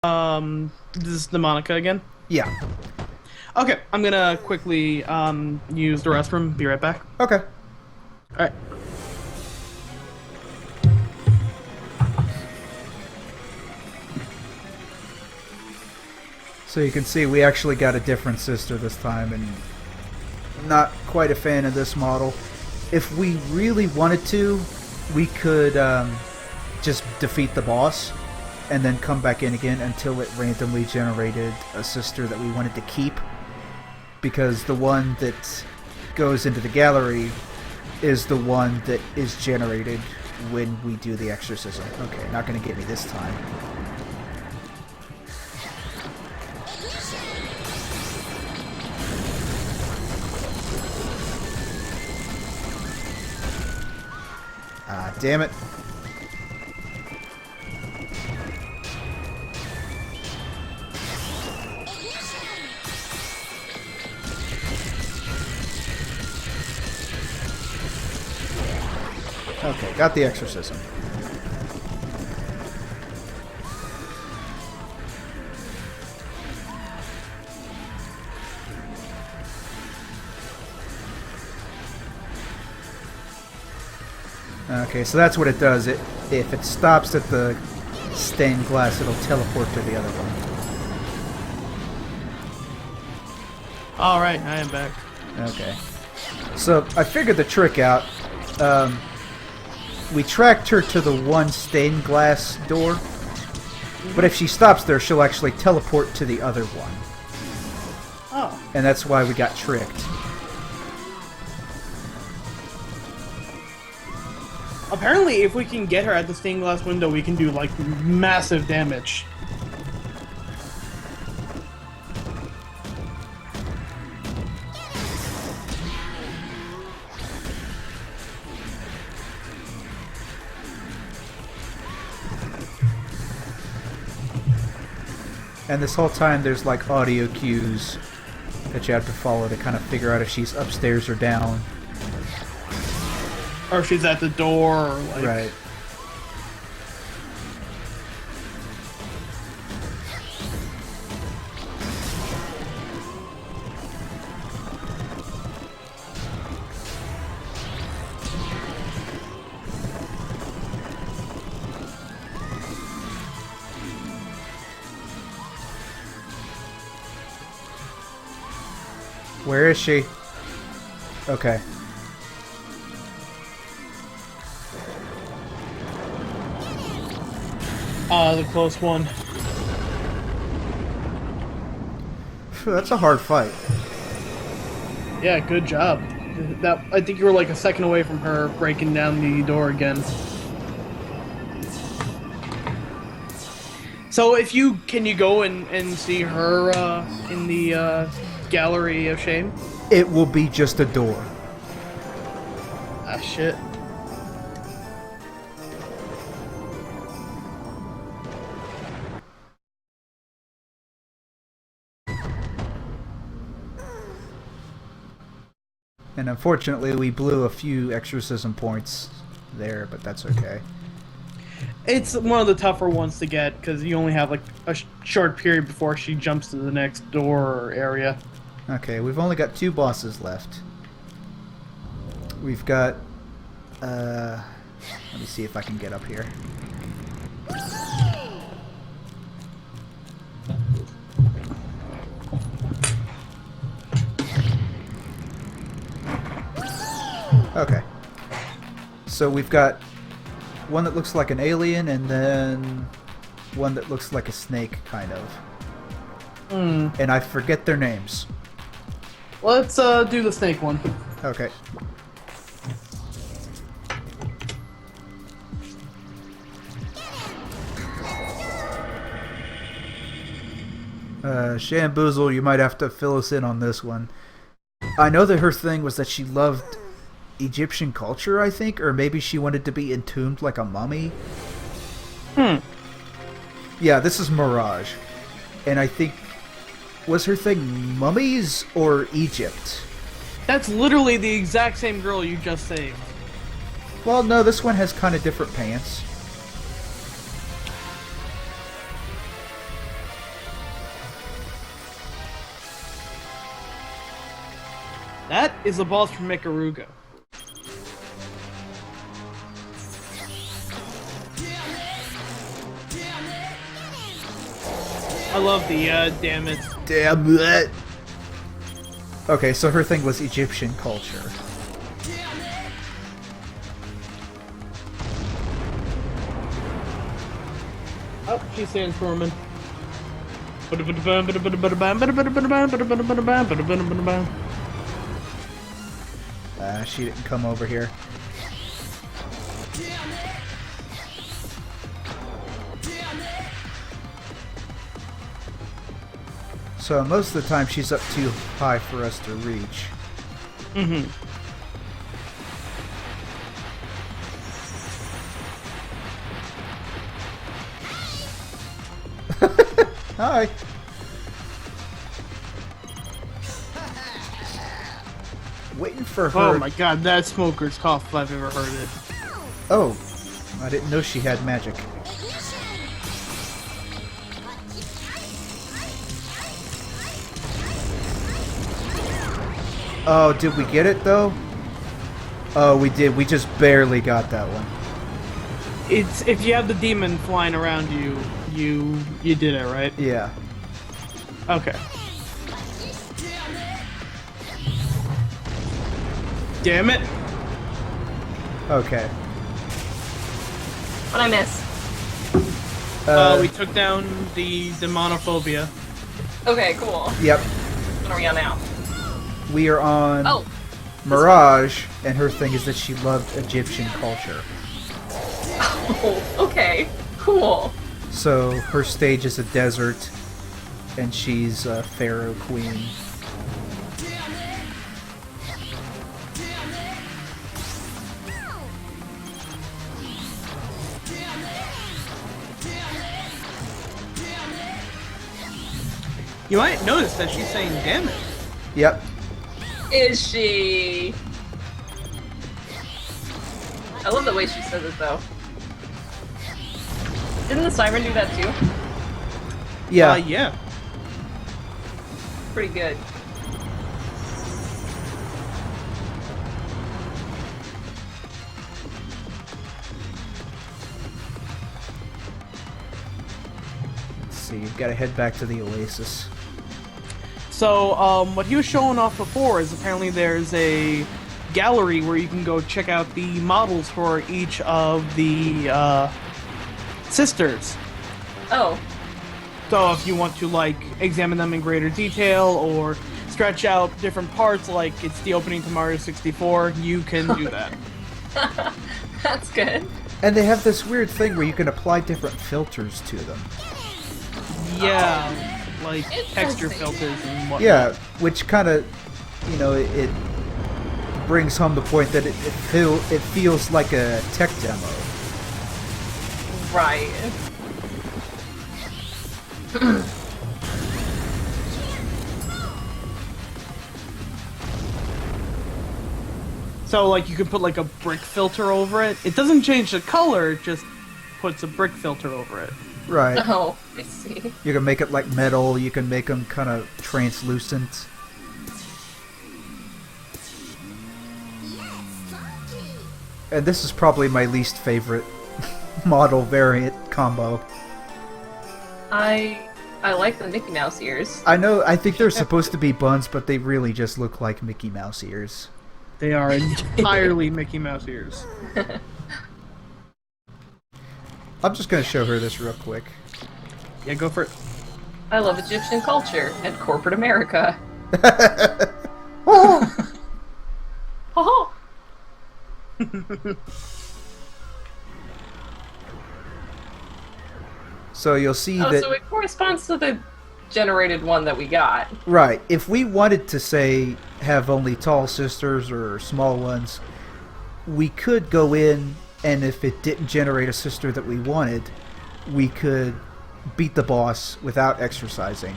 This is Demonica again. Yeah. Okay, I'm gonna quickly use the restroom. Be right back. Okay. All right. So you can see we actually got a different sister this time, and not quite a fan of this model. If we really wanted to, we could just defeat the boss and then come back in again until it randomly generated a sister that we wanted to keep. Because the one that goes into the gallery is the one that is generated when we do the exorcism. Okay, not going to get me this time. Ah, damn it. Okay, got the exorcism. Okay, so that's what it does. If it stops at the stained glass, it'll teleport to the other one. All right, I am back. Okay. So I figured the trick out. We tracked her to the one stained glass door, but if she stops there, she'll actually teleport to the other one. Oh. And that's why we got tricked. Apparently, if we can get her at the stained glass window, we can do like massive damage. And this whole time there's like audio cues that you have to follow to kind of figure out if she's upstairs or down. Or if she's at the door, or like... Right. Where is she? Okay. The close one. That's a hard fight. Yeah, good job. That I think you were like a second away from her breaking down the door again. So if you can you go and see her in the gallery of shame? It will be just a door. Ah shit. And unfortunately, we blew a few exorcism points there, but that's okay. It's one of the tougher ones to get because you only have like a short period before she jumps to the next door area. Okay, we've only got 2 bosses left. We've got... let me see if I can get up here. Okay. So we've got one that looks like an alien and then one that looks like a snake, kind of. And I forget their names. Let's do the snake one. Okay. Shamboozle, you might have to fill us in on this one. I know that her thing was that she loved Egyptian culture, I think, or maybe she wanted to be entombed like a mummy. Yeah, this is Mirage. And I think... was her thing mummies or Egypt? That's literally the exact same girl you just saved. Well, no, this one has kind of different pants. That is a boss from Mikaruga. I love the damn it. Damn it! Okay, so her thing was Egyptian culture. Oh, she's transforming. She didn't come over here. So most of the time she's up too high for us to reach. Mm-hmm. Hi. Waiting for her. Oh my god, that smoker's cough if I've ever heard it. Oh, I didn't know she had magic. Oh, did we get it though? Oh, we did. We just barely got that one. It's if you have the demon flying around you, you did it, right? Yeah. Okay. Damn it! Okay. What'd I miss? We took down the demonophobia. Okay, cool. Yep. What are we on now? We are on Oh. Mirage, and her thing is that she loved Egyptian culture. Oh, okay. Cool. So her stage is a desert, and she's a pharaoh queen. You might notice that she's saying "damn it." Yep. Is she? I love the way she says it, though. Didn't the siren do that too? Yeah. Yeah. Pretty good. Let's see, you've got to head back to the Oasis. So, what he was showing off before is apparently there's a gallery where you can go check out the models for each of the sisters. Oh. So if you want to, like, examine them in greater detail or stretch out different parts, like it's the opening to Mario 64, you can do that. That's good. And they have this weird thing where you can apply different filters to them. Yeah, like texture Interesting. filters and whatnot. Yeah, which kind of, you know, it brings home the point that it feels like a tech demo. Right. So, like, you can put, like, a brick filter over it. It doesn't change the color, it just puts a brick filter over it. Right. Oh, I see. You can make it like metal, you can make them kind of translucent. And this is probably my least favorite model variant combo. I like the Mickey Mouse ears. I know, I think they're supposed to be buns, but they really just look like Mickey Mouse ears. They are entirely Mickey Mouse ears. I'm just going to show her this real quick. Yeah, go for it. I love Egyptian culture and corporate America. Oh! Oh, So you'll see oh, that... so it corresponds to the generated one that we got. Right. If we wanted to, say, have only tall sisters or small ones, we could go in, and if it didn't generate a sister that we wanted, we could beat the boss without exorcising,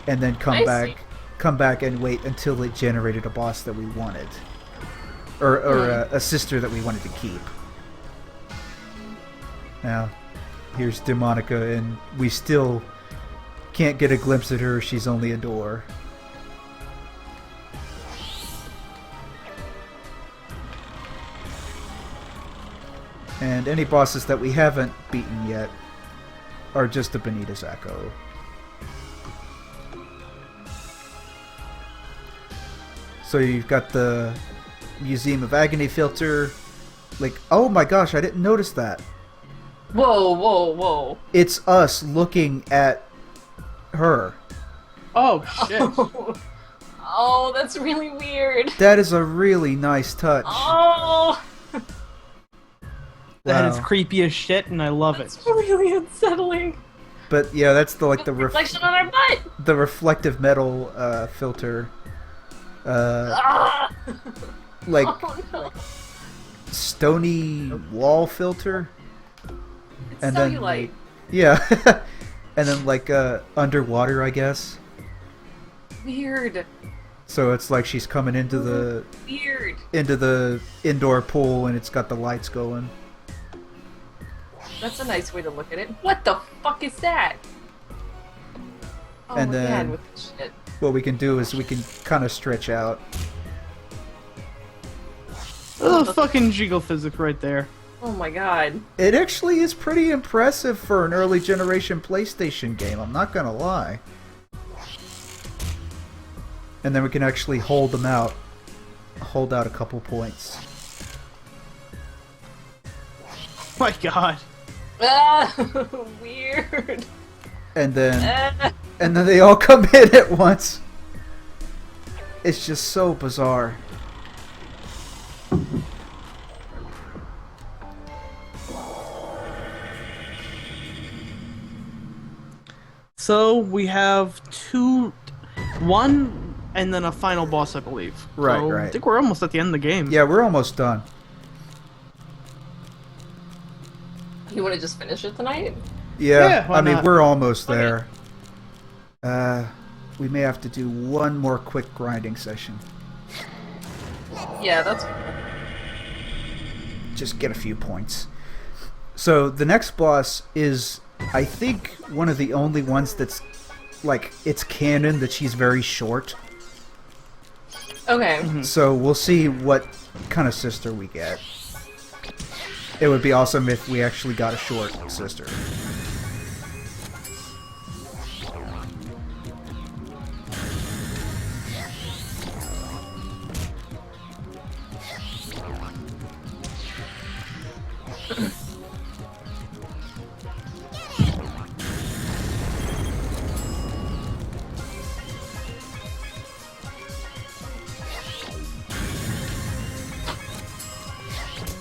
and then come back and wait until it generated a boss that we wanted. Or a sister that we wanted to keep. Now, here's Demonica, and we still can't get a glimpse at her. She's only a door. And any bosses that we haven't beaten yet are just the Benita's Echo. So you've got the Museum of Agony filter. Like, oh my gosh, I didn't notice that. Whoa, whoa, whoa. It's us looking at her. Oh, shit. Oh, that's really weird. That is a really nice touch. Oh, That Wow. is creepy as shit, and I love it. it's really unsettling. But yeah, that's the Reflection on our butt. the reflective metal filter. Ah. Like Oh no. stony wall filter. It's And then cellulite. Yeah. And then like underwater, I guess. Weird. So it's like she's coming into the Weird. indoor pool and it's got the lights going. That's a nice way to look at it. What the fuck is that? Oh, And then- again with this shit. What we can do is we can kind of stretch out. Oh, fucking jiggle physics right there. Oh my god. It actually is pretty impressive for an early generation PlayStation game, I'm not gonna lie. And then we can actually hold them out. Hold out a couple points. My god. Ah, weird. And then Ah. and then they all come in at once. It's just so bizarre. So we have one, and then a final boss, I believe. Right, So right. I think we're almost at the end of the game. Yeah, we're almost done. You want to just finish it tonight? Yeah, why I mean, not? we're almost Okay. there. We may have to do one more quick grinding session. Yeah, that's. Just get a few points. So the next boss is, I think, one of the only ones that's like it's canon that she's very short. Okay. So we'll see what kind of sister we get. It would be awesome if we actually got a short sister.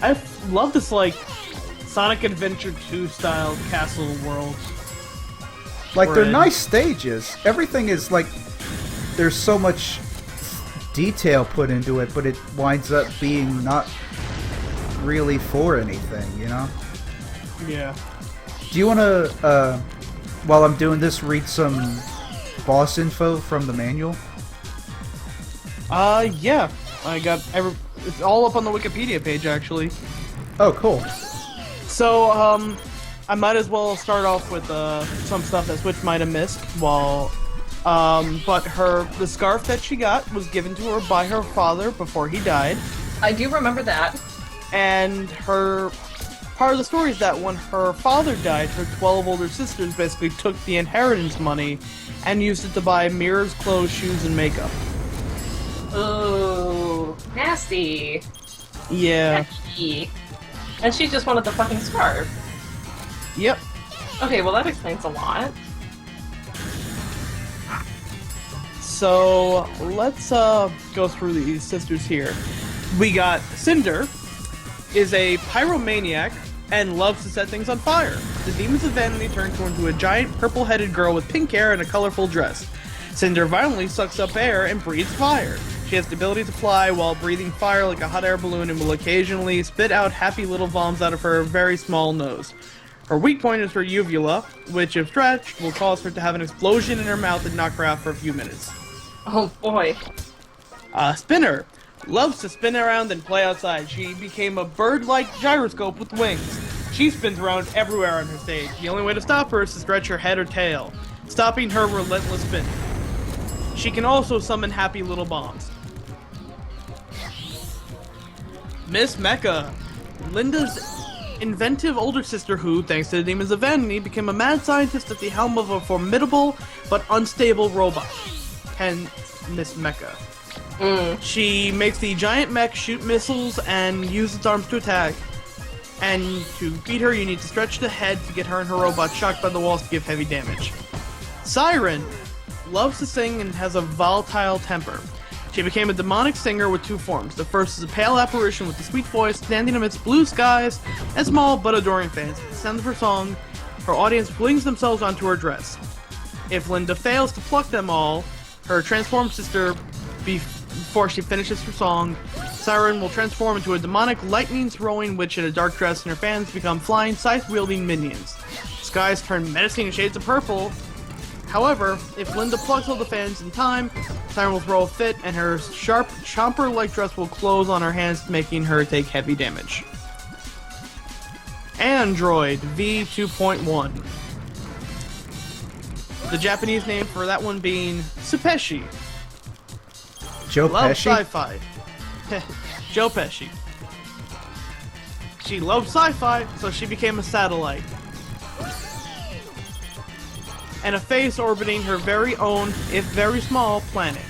I love this, like, Sonic Adventure 2 style castle world. Like, they're Right. nice stages. Everything is like, there's so much detail put into it, but it winds up being not really for anything, you know? Yeah. Do you want to, while I'm doing this, read some boss info from the manual? Yeah. It's all up on the Wikipedia page, actually. Oh, cool. So, I might as well start off with some stuff that Switch might have missed. But the scarf that she got was given to her by her father before he died, I do remember that. and part of the story is that when her father died, her 12 older sisters basically took the inheritance money and used it to buy mirrors, clothes, shoes, and makeup. Oh, nasty. Yeah. Nasty. And she just wanted the fucking scarf. Yep. Okay, well that explains a lot. So let's go through these sisters here. We got Cinder, is a pyromaniac and loves to set things on fire. The demons of vanity turn her into a giant purple-headed girl with pink hair and a colorful dress. Cinder violently sucks up air and breathes fire. She has the ability to fly while breathing fire like a hot air balloon and will occasionally spit out happy little bombs out of her very small nose. Her weak point is her uvula, which if stretched will cause her to have an explosion in her mouth and knock her out for a few minutes. Oh boy. Spinner loves to spin around and play outside. She became a bird-like gyroscope with wings. She spins around everywhere on her stage. The only way to stop her is to stretch her head or tail, stopping her relentless spin. She can also summon happy little bombs. Miss Mecha, Linda's inventive older sister who, thanks to the demons of vanity, became a mad scientist at the helm of a formidable but unstable robot. Hence, Miss Mecha. She makes the giant mech shoot missiles and use its arms to attack. And to beat her, you need to stretch the head to get her and her robot shocked by the walls to give heavy damage. Siren loves to sing and has a volatile temper. She became a demonic singer with two forms. The first is a pale apparition with a sweet voice, standing amidst blue skies and small but adoring fans. At the sound of her song, her audience flings themselves onto her dress. If Linda fails to pluck them all, her transformed sister, before she finishes her song, Siren will transform into a demonic lightning-throwing witch in a dark dress, and her fans become flying, scythe-wielding minions. Skies turn menacing shades of purple. However, if Linda plucks all the fans in time, Siren will throw a fit, and her sharp, chomper-like dress will close on her hands, making her take heavy damage. Android V2.1. The Japanese name for that one being Tsupeshi. Joe Loves Pesci? sci-fi. Joe Pesci. She loved sci-fi, so she became a satellite. And a face orbiting her very own, if very small, planet.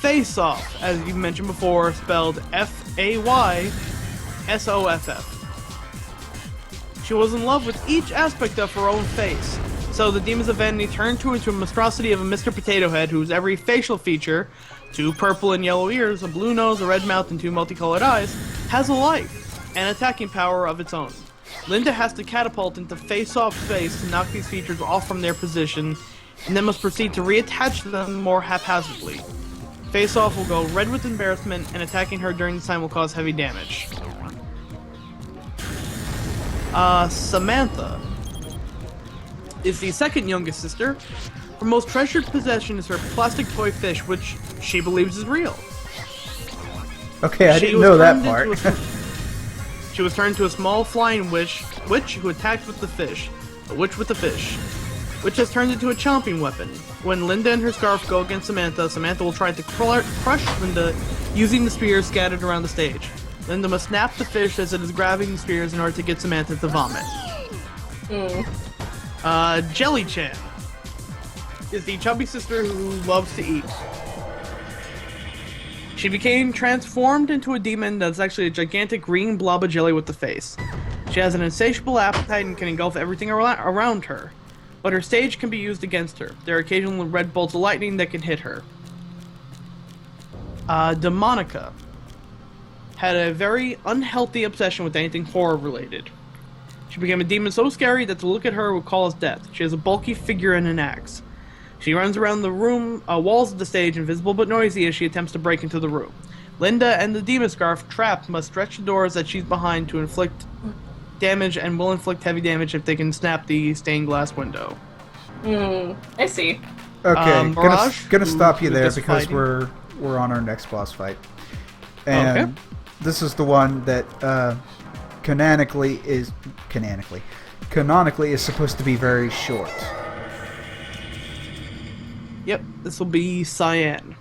Face Off, as you mentioned before, spelled F-A-Y-S-O-F-F. She was in love with each aspect of her own face. So the demons of vanity turned her into a monstrosity of a Mr. Potato Head whose every facial feature, two purple and yellow ears, a blue nose, a red mouth, and two multicolored eyes, has a life and attacking power of its own. Linda has to catapult into face-off space to knock these features off from their position, and then must proceed to reattach them more haphazardly. Face-off will go red with embarrassment, and attacking her during this time will cause heavy damage. Samantha is the second youngest sister. Her most treasured possession is her plastic toy fish, which she believes is real. Okay, I She didn't was know that turned part. into She was turned into a small flying witch who attacked with the fish. A witch with a fish. Which has turned into a chomping weapon. When Linda and her scarf go against Samantha, Samantha will try to crush Linda using the spears scattered around the stage. Linda must snap the fish as it is grabbing the spears in order to get Samantha to vomit. Jelly-chan is the chubby sister who loves to eat. She became transformed into a demon that's actually a gigantic green blob of jelly with the face. She has an insatiable appetite and can engulf everything around her, but her stage can be used against her. There are occasional red bolts of lightning that can hit her. Demonica had a very unhealthy obsession with anything horror-related. She became a demon so scary that to look at her would cause death. She has a bulky figure and an axe. She runs around the room, walls of the stage, invisible but noisy as she attempts to break into the room. Linda and the demon scarf, trapped, must stretch the doors that she's behind to inflict damage, and will inflict heavy damage if they can snap the stained glass window. I see. Okay, Mirage, gonna stop you who's there just because fighting. we're on our next boss fight, and Okay. this is the one that canonically is supposed to be very short. Yep, this will be Cyan.